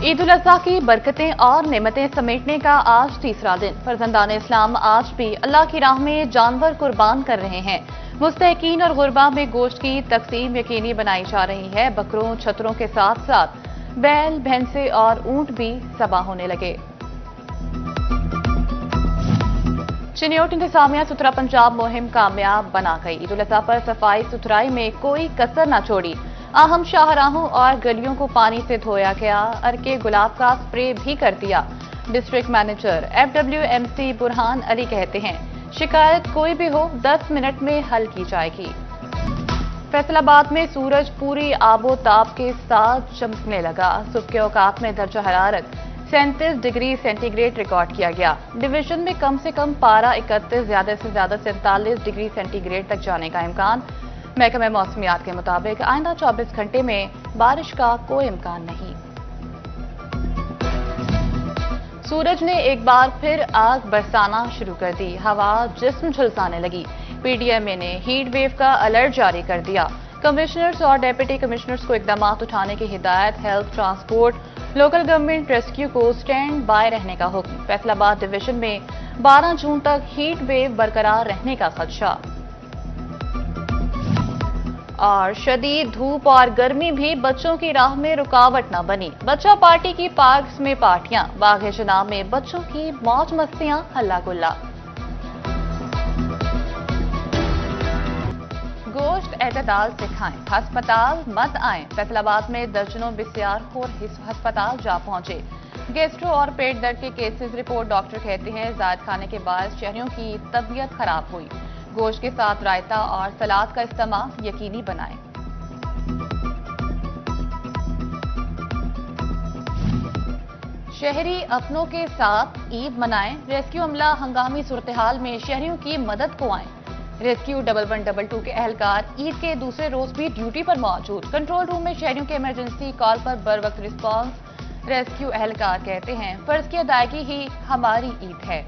ईद उल अज़हा की बरकतें और नेमतें समेटने का आज तीसरा दिन। फर्जंदान इस्लाम आज भी अल्लाह की राह में जानवर कुर्बान कर रहे हैं। मुस्तहकीन और गुरबा में गोश्त की तकसीम यकीनी बनाई जा रही है। बकरों छतरों के साथ साथ बैल भैंसे और ऊंट भी ज़बा होने लगे। चिन्योट इंतजामिया सुथरा पंजाब मुहिम कामयाब बना गई। ईद उल अज़हा पर सफाई सुथराई में कोई कसर न छोड़ी। अहम शाहराहों और गलियों को पानी से धोया गया। अर्के गुलाब का स्प्रे भी कर दिया। District manager FWMC Burhan Ali कहते हैं, शिकायत कोई भी हो 10 मिनट में हल की जाएगी। फैसलाबाद में सूरज पूरी आबोताब के साथ चमकने लगा। सुबह के औकात में दर्जा हरारत 37 डिग्री सेंटीग्रेड रिकॉर्ड किया गया। डिवीजन में कम से कम पारा 31, ज्यादा से ज्यादा 47 डिग्री सेंटीग्रेड तक जाने का इम्कान। महकमे मौसमियात के मुताबिक आइंदा 24 घंटे में बारिश का कोई इम्कान नहीं। सूरज ने एक बार फिर आग बरसाना शुरू कर दी। हवा जिस्म झुलसाने लगी। PDMA ने हीट वेव का अलर्ट जारी कर दिया। कमिश्नर्स और डेप्यूटी कमिश्नर्स को इकदाम उठाने की हिदायत। Health, transport, local government rescue को स्टैंड बाय रहने का हुक्म। फैसलाबाद डिवीजन में 12 जून तक हीट वेव बरकरार रहने का खदशा। और शदीद धूप और गर्मी भी बच्चों की राह में रुकावट न बनी। बच्चा पार्टी की पार्क्स में पार्टियां, बाग जनाब में बच्चों की मौज मस्तियां, हल्ला गुल्ला। गोश्त एतदाल से खाएं, अस्पताल मत आएं। फैसलाबाद में दर्जनों बिस्यारखोर अस्पताल जा पहुंचे। गैस्ट्रो और पेट दर्द के केसेस रिपोर्ट। डॉक्टर कहते हैं जायद खाने के बाद शहरियों की तबीयत खराब हुई। गोश्त के साथ रायता और सलाद का इस्तेमाल यकीनी बनाएं। शहरी अपनों के साथ ईद मनाएं। रेस्क्यू अमला हंगामी सूरत-ए-हाल में शहरियों की मदद को आएं। रेस्क्यू 1112 के एहलकार ईद के दूसरे रोज भी ड्यूटी पर मौजूद। कंट्रोल रूम में शहरियों के इमरजेंसी कॉल पर बर वक्त रिस्पॉन्स। रेस्क्यू एहलकार कहते हैं, फर्ज की अदायगी ही हमारी ईद है।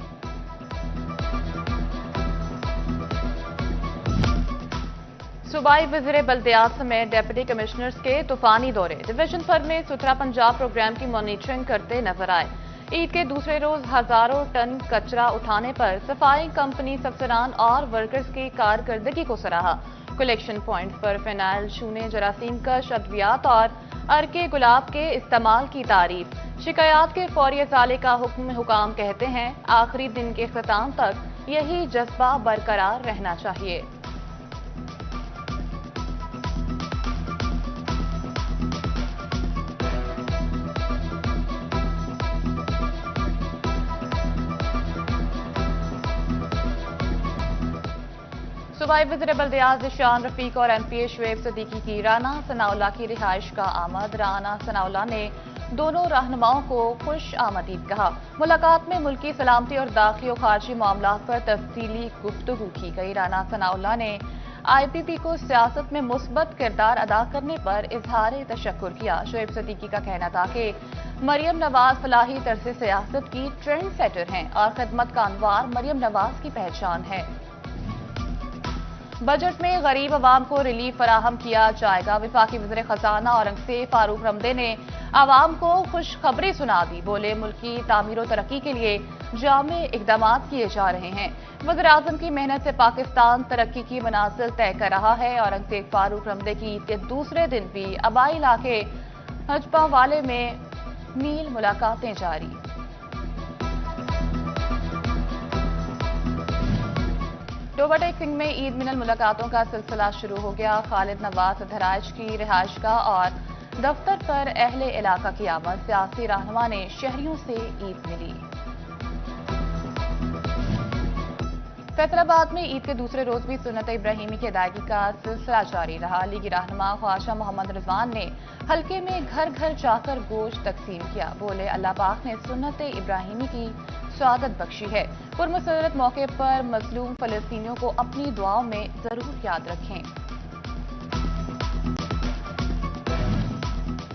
सूबाई वज़ीर बल्दियात समेत डेप्यूटी कमिश्नर्स के तूफानी दौरे। डिवीजन भर में सुथरा पंजाब प्रोग्राम की मॉनिटरिंग करते नजर आए। ईद के दूसरे रोज हजारों टन कचरा उठाने पर सफाई कंपनी अफसरान और वर्कर्स की कारकर्दगी को सराहा। कलेक्शन पॉइंट्स पर फिनाइल, चूने, जरासीम कश अद्वियात और अर्के गुलाब के इस्तेमाल की तारीफ। शिकायत के फौरी इजाले का हुकाम कहते हैं, आखिरी दिन के इख्तिताम तक यही जज्बा बरकरार रहना चाहिए। सूबाई वज़ीर बल्दियात ज़िशान रफीक और MPA शुएब सिद्दीकी की राना सनाउल्लाह की रिहाइश का आमद। राना सनाउल्लाह ने दोनों रहनुमाओं को खुश आमदीद कहा। मुलाकात में मुल्की सलामती और दाखिली और खारजी मामलात पर तफसीली गुफ्तगू की गई। राना सनाउल्लाह ने IPP को सियासत में मुस्बत किरदार अदा करने पर इजहार तशक्कुर किया। शुएब सिद्दीकी का कहना था कि मरियम नवाज फलाही तर्ज सियासत की ट्रेंड सेटर हैं और खिदमत का अनवार मरियम नवाज की पहचान है। बजट में गरीब अवाम को रिलीफ फराहम किया जाएगा। वफाकी वज़ीर खजाना औरंगजेब फारूक रमदे ने आवाम को खुशखबरी सुना दी। बोले, मुल्क की तामीर और तरक्की के लिए जामे इकदाम किए जा रहे हैं। वज़ीर आज़म की मेहनत से पाकिस्तान तरक्की की मनाजिल तय कर रहा है। औरंगजेब फारूक रमदे की ईद के दूसरे दिन भी आबाई इलाके हजपावाले में मील मुलाकातें जारी। डोबा टेक सिंह में ईद मिनल मुलाकातों का सिलसिला शुरू हो गया। खालिद नवाज धराइच की रिहाइशगाह और दफ्तर पर अहले इलाका की आमद। सियासी रहनुमा ने शहरियों से ईद मिली। फैसलाबाद में ईद के दूसरे रोज भी सुन्नत इब्राहिमी की अदायगी का सिलसिला जारी रहा। लीगी रहनुमा ख्वाजा मोहम्मद रिजवान ने हल्के में घर घर जाकर गोश्त तकसीम किया। बोले, अल्लाह पाक ने सुन्नत इब्राहिमी की स्वागत बख्शी है। पुरमसरत मौके पर मजलूम फलस्तीनियों को अपनी दुआओं में जरूर याद रखें।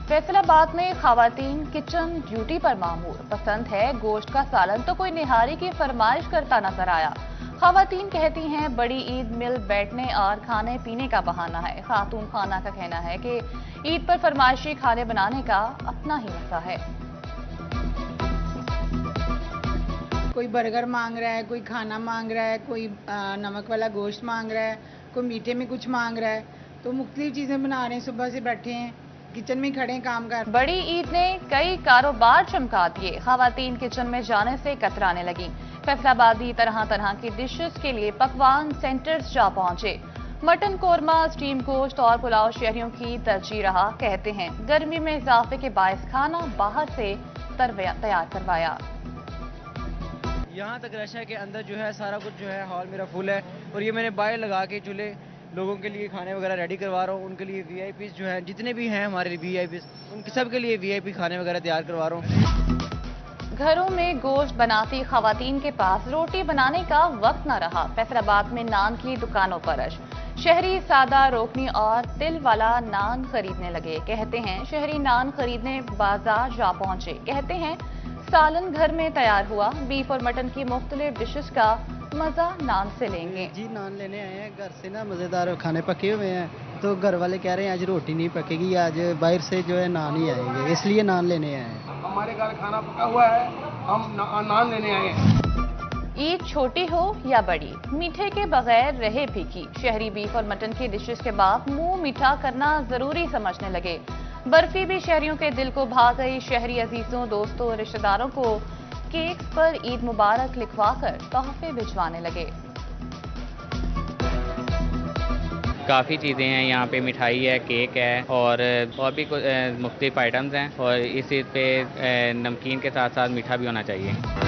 फैसलाबाद में खवातीन किचन ड्यूटी पर मामूर। पसंद है गोश्त का सालन तो कोई निहारी की फरमाइश करता नजर आया। खवातीन कहती हैं, बड़ी ईद मिल बैठने और खाने पीने का बहाना है। खातून खाना का कहना है कि ईद पर फरमाइशी खाने बनाने का अपना ही मजा है। کوئی برگر مانگ رہا ہے, کوئی کھانا مانگ رہا ہے, کوئی نمک والا گوشت مانگ رہا ہے, کوئی میٹھے میں کچھ مانگ رہا ہے. تو مختلف چیزیں بنا رہے ہیں, صبح سے بیٹھے ہیں کچن میں کھڑے ہیں, کام کر. بڑی عید نے کئی کاروبار چمکا دیے. خواتین کچن میں جانے سے کترانے لگیں. فیصل آبادی طرح طرح کی ڈشز کے لیے پکوان سینٹرز جا پہنچے. مٹن قورمہ, اسٹیم گوشت اور پلاؤ شہریوں کی ترجیح رہا. کہتے ہیں گرمی میں اضافے کے باعث کھانا باہر سے تیار کروایا. یہاں تک رش ہے کہ اندر جو ہے سارا کچھ جو ہے ہال میرا فل ہے, اور یہ میں نے باہر لگا کے چولہے لوگوں کے لیے کھانے وغیرہ ریڈی کروا رہا ہوں. ان کے لیے وی آئی پیز جو ہیں جتنے بھی ہیں ہمارے وی آئی پیز, ان سب کے لیے وی آئی پی کھانے وغیرہ تیار کروا رہا ہوں. گھروں میں گوشت بناتی خواتین کے پاس روٹی بنانے کا وقت نہ رہا. فیصل آباد میں نان کی دکانوں پر رش. شہری سادہ روکنی اور تل والا نان خریدنے لگے. کہتے ہیں شہری نان خریدنے بازار جا پہنچے. کہتے ہیں سالن گھر میں تیار ہوا. بیف اور مٹن کی مختلف ڈشز کا مزہ نان سے لیں گے. جی نان لینے آئے ہیں, گھر سے نا مزیدار کھانے پکے ہوئے ہیں, تو گھر والے کہہ رہے ہیں آج روٹی نہیں پکے گی, آج باہر سے جو ہے نان ہی آئیں گے, اس لیے نان لینے آئے ہیں. ہمارے گھر کھانا پکا ہوا ہے, ہم نان لینے آئے ہیں. عید چھوٹی ہو یا بڑی, میٹھے کے بغیر رہے پھیکی. شہری بیف اور مٹن کی ڈشز کے بعد منہ میٹھا کرنا ضروری سمجھنے لگے. برفی بھی شہریوں کے دل کو بھا گئی. شہری عزیزوں, دوستوں اور رشتہ داروں کو کیکس پر عید مبارک لکھوا کر تحفے بھجوانے لگے. کافی چیزیں ہیں یہاں پہ, مٹھائی ہے, کیک ہے, اور بھی مختلف آئٹمز ہیں, اور اس عید پہ نمکین کے ساتھ ساتھ میٹھا بھی ہونا چاہیے.